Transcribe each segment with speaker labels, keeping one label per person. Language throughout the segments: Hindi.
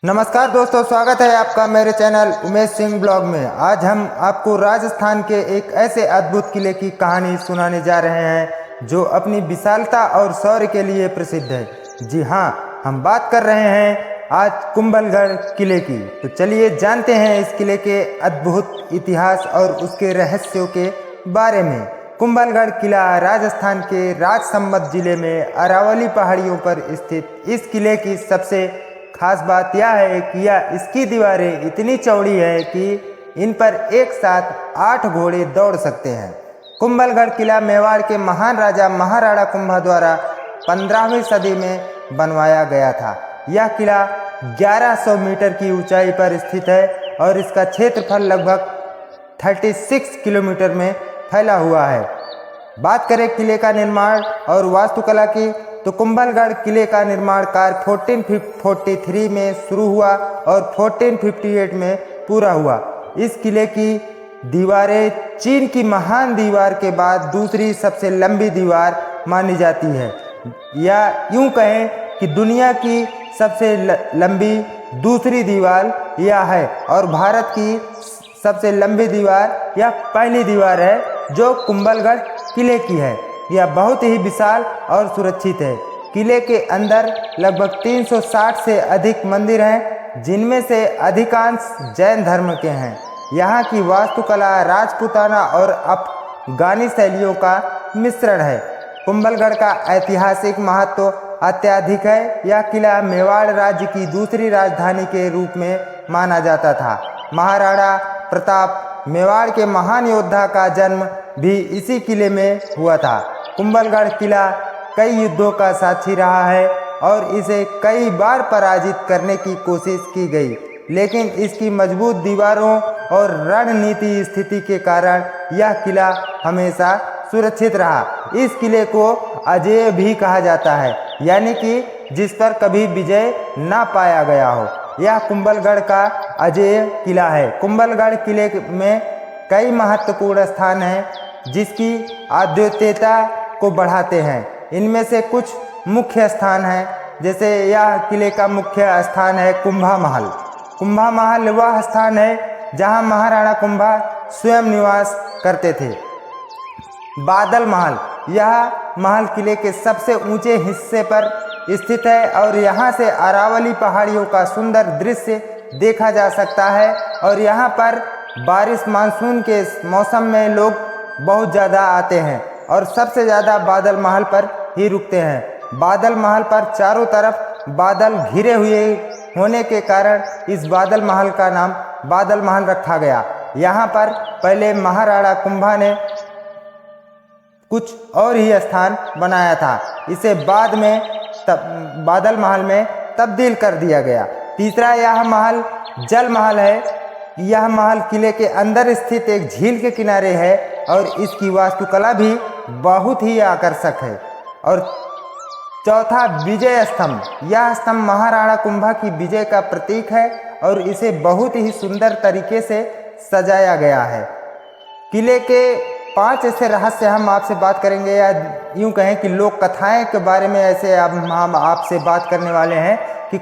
Speaker 1: नमस्कार दोस्तों, स्वागत है आपका मेरे चैनल उमेश सिंह ब्लॉग में। आज हम आपको राजस्थान के एक ऐसे अद्भुत किले की कहानी सुनाने जा रहे हैं जो अपनी विशालता और शौर्य के लिए प्रसिद्ध है। जी हाँ, हम बात कर रहे हैं आज कुंभलगढ़ किले की। तो चलिए जानते हैं इस किले के अद्भुत इतिहास और उसके रहस्यों के बारे में। कुंभलगढ़ किला राजस्थान के राजसमंद जिले में अरावली पहाड़ियों पर स्थित इस किले की सबसे खास बात यह है कि इसकी दीवारें इतनी चौड़ी है कि इन पर एक साथ 8 घोड़े दौड़ सकते हैं। कुंभलगढ़ किला मेवाड़ के महान राजा महाराणा कुंभा द्वारा 15वीं सदी में बनवाया गया था। यह किला 1100 मीटर की ऊंचाई पर स्थित है और इसका क्षेत्रफल लगभग 36 किलोमीटर में फैला हुआ है। बात करें किले का निर्माण और वास्तुकला की, तो कुंभलगढ़ किले का निर्माण कार्य 1443 में शुरू हुआ और 1458 में पूरा हुआ। इस किले की दीवारें चीन की महान दीवार के बाद दूसरी सबसे लंबी दीवार मानी जाती है, या यूं कहें कि दुनिया की सबसे लंबी दूसरी दीवार यह है, और भारत की सबसे लंबी दीवार यह पहली दीवार है जो कुंभलगढ़ किले की है। यह बहुत ही विशाल और सुरक्षित है। किले के अंदर लगभग 360 से अधिक मंदिर हैं, जिनमें से अधिकांश जैन धर्म के हैं। यहाँ की वास्तुकला राजपूताना और अफगानी शैलियों का मिश्रण है। कुंभलगढ़ का ऐतिहासिक महत्व अत्यधिक है। यह किला मेवाड़ राज्य की दूसरी राजधानी के रूप में माना जाता था। महाराणा प्रताप मेवाड़ के महान योद्धा का जन्म भी इसी किले में हुआ था। कुंभलगढ़ किला कई युद्धों का साक्षी रहा है और इसे कई बार पराजित करने की कोशिश की गई, लेकिन इसकी मजबूत दीवारों और रणनीति स्थिति के कारण यह किला हमेशा सुरक्षित रहा। इस किले को अजेय भी कहा जाता है, यानी कि जिस पर कभी विजय ना पाया गया हो। यह कुंभलगढ़ का अजेय किला है। कुंभलगढ़ किले में कई महत्वपूर्ण स्थान हैं जिसकी अद्वितीयता को बढ़ाते हैं। इनमें से कुछ मुख्य स्थान हैं, जैसे यह किले का मुख्य स्थान है कुंभा महल। कुंभा महल वह स्थान है जहां महाराणा कुंभा स्वयं निवास करते थे। बादल महल, यह महल किले के सबसे ऊंचे हिस्से पर स्थित है और यहाँ से अरावली पहाड़ियों का सुंदर दृश्य देखा जा सकता है। और यहाँ पर बारिश मानसून के मौसम में लोग बहुत ज़्यादा आते हैं और सबसे ज़्यादा बादल महल पर ही रुकते हैं। बादल महल पर चारों तरफ बादल घिरे हुए होने के कारण इस बादल महल का नाम बादल महल रखा गया। यहाँ पर पहले महाराणा कुंभा ने कुछ और ही स्थान बनाया था, इसे बाद में बादल महल में तब्दील कर दिया गया। तीसरा, यह महल जल महल है। यह महल किले के अंदर स्थित एक झील के किनारे है और इसकी वास्तुकला भी बहुत ही आकर्षक है। और चौथा, विजय स्तंभ। यह स्तंभ महाराणा कुंभा की विजय का प्रतीक है और इसे बहुत ही सुंदर तरीके से सजाया गया है। किले के 5 ऐसे रहस्य हम आपसे बात करेंगे, या यूं कहें कि लोक कथाएं के बारे में ऐसे हम आपसे बात करने वाले हैं कि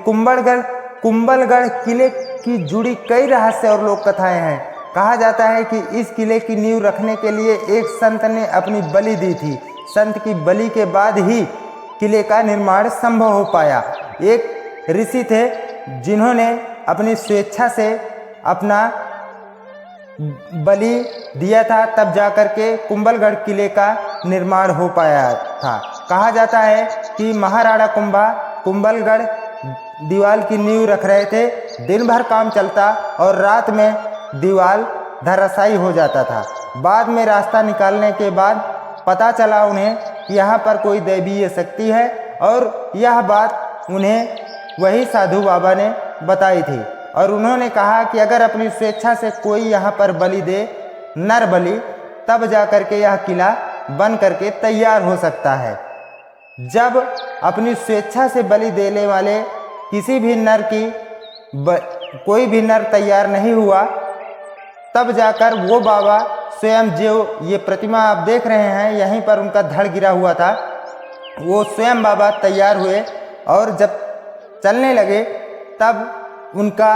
Speaker 1: कुंभलगढ़ किले की जुड़ी कई रहस्य और लोक कथाएं हैं। कहा जाता है कि इस किले की नींव रखने के लिए एक संत ने अपनी बलि दी थी। संत की बलि के बाद ही किले का निर्माण संभव हो पाया। एक ऋषि थे जिन्होंने अपनी स्वेच्छा से अपना बलि दिया था, तब जाकर के कुंभलगढ़ किले का निर्माण हो पाया था। कहा जाता है कि महाराणा कुंभा कुंभलगढ़ दीवार की नींव रख रहे थे। दिन भर काम चलता और रात में दीवार धराशायी हो जाता था। बाद में रास्ता निकालने के बाद पता चला उन्हें कि यहाँ पर कोई दैवीय शक्ति है, और यह बात उन्हें वही साधु बाबा ने बताई थी। और उन्होंने कहा कि अगर अपनी स्वेच्छा से कोई यहाँ पर बलि दे, नर बलि, तब जा कर के यह किला बन करके तैयार हो सकता है। जब अपनी स्वेच्छा से बलि देने वाले किसी भी नर की कोई भी नर तैयार नहीं हुआ, तब जाकर वो बाबा स्वयं, जो ये प्रतिमा आप देख रहे हैं यहीं पर उनका धड़ गिरा हुआ था, वो स्वयं बाबा तैयार हुए और जब चलने लगे तब उनका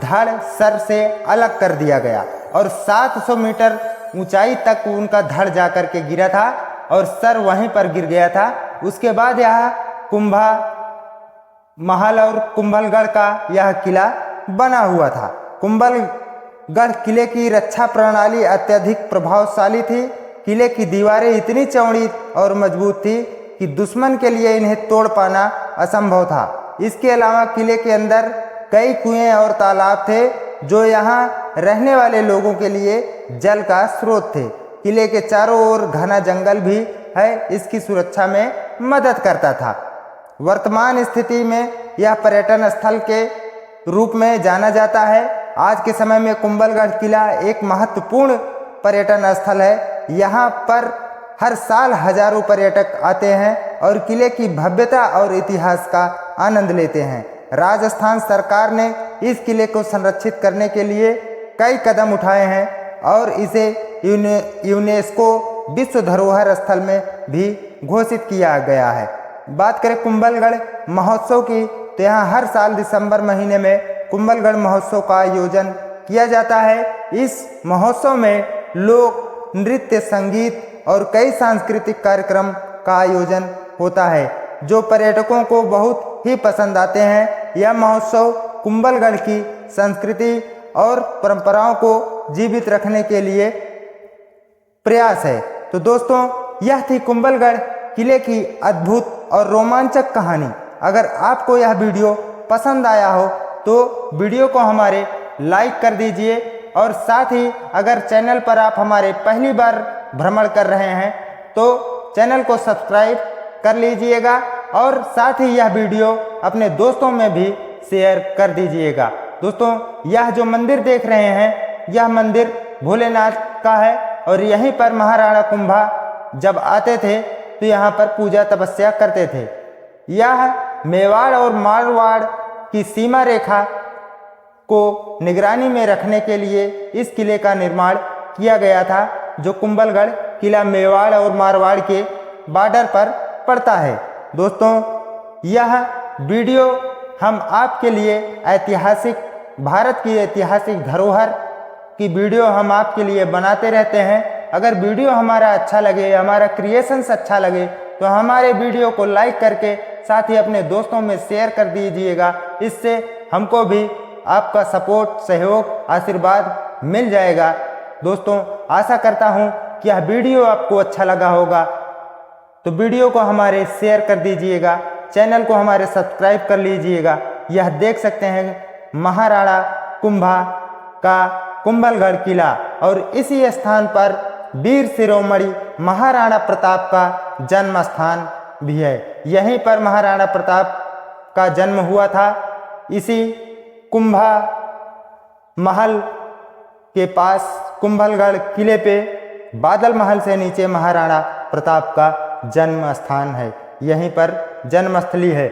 Speaker 1: धड़ सर से अलग कर दिया गया और 700 मीटर ऊंचाई तक उनका धड़ जाकर के गिरा था और सर वहीं पर गिर गया था। उसके बाद यह कुंभा महल और कुंभलगढ़ का यह किला बना हुआ था। कुंभलगढ़ किले की रक्षा प्रणाली अत्यधिक प्रभावशाली थी। किले की दीवारें इतनी चौड़ी और मजबूत थी कि दुश्मन के लिए इन्हें तोड़ पाना असंभव था। इसके अलावा किले के अंदर कई कुएं और तालाब थे जो यहाँ रहने वाले लोगों के लिए जल का स्रोत थे। किले के चारों ओर घना जंगल भी है, इसकी सुरक्षा में मदद करता था। वर्तमान स्थिति में यह पर्यटन स्थल के रूप में जाना जाता है। आज के समय में कुंभलगढ़ किला एक महत्वपूर्ण पर्यटन स्थल है। यहाँ पर हर साल हजारों पर्यटक आते हैं और किले की भव्यता और इतिहास का आनंद लेते हैं। राजस्थान सरकार ने इस किले को संरक्षित करने के लिए कई कदम उठाए हैं और इसे यूनेस्को विश्व धरोहर स्थल में भी घोषित किया गया है। बात करें कुंभलगढ़ महोत्सव की, तो यहाँ हर साल दिसंबर महीने में कुंभलगढ़ महोत्सव का आयोजन किया जाता है। इस महोत्सव में लोक नृत्य, संगीत और कई सांस्कृतिक कार्यक्रम का आयोजन होता है जो पर्यटकों को बहुत ही पसंद आते हैं। यह महोत्सव कुंभलगढ़ की संस्कृति और परंपराओं को जीवित रखने के लिए प्रयास है। तो दोस्तों, यह थी कुंभलगढ़ किले की अद्भुत और रोमांचक कहानी। अगर आपको यह वीडियो पसंद आया हो तो वीडियो को हमारे लाइक कर दीजिए और साथ ही अगर चैनल पर आप हमारे पहली बार भ्रमण कर रहे हैं तो चैनल को सब्सक्राइब कर लीजिएगा और साथ ही यह वीडियो अपने दोस्तों में भी शेयर कर दीजिएगा। दोस्तों, यह जो मंदिर देख रहे हैं यह मंदिर भोलेनाथ का है और यहीं पर महाराणा कुंभा जब आते थे तो यहाँ पर पूजा तपस्या करते थे। यह मेवाड़ और मारवाड़ की सीमा रेखा को निगरानी में रखने के लिए इस किले का निर्माण किया गया था जो कुंभलगढ़ किला मेवाड़ और मारवाड़ के बॉर्डर पर पड़ता है। दोस्तों, यह वीडियो हम आपके लिए ऐतिहासिक भारत की ऐतिहासिक धरोहर की वीडियो हम आपके लिए बनाते रहते हैं। अगर वीडियो हमारा अच्छा लगे, हमारा क्रिएशंस अच्छा लगे तो हमारे वीडियो को लाइक करके साथ ही अपने दोस्तों में शेयर कर दीजिएगा। इससे हमको भी आपका सपोर्ट, सहयोग, आशीर्वाद मिल जाएगा। दोस्तों, आशा करता हूँ कि यह वीडियो आपको अच्छा लगा होगा, तो वीडियो को हमारे शेयर कर दीजिएगा, चैनल को हमारे सब्सक्राइब कर लीजिएगा। यह देख सकते हैं महाराणा कुंभा का कुंभलगढ़ किला और इसी स्थान पर वीर शिरोमणि महाराणा प्रताप का जन्म स्थान भी है। यहीं पर महाराणा प्रताप का जन्म हुआ था। इसी कुंभा महल के पास कुंभलगढ़ किले पे बादल महल से नीचे महाराणा प्रताप का जन्म स्थान है। यहीं पर जन्मस्थली है।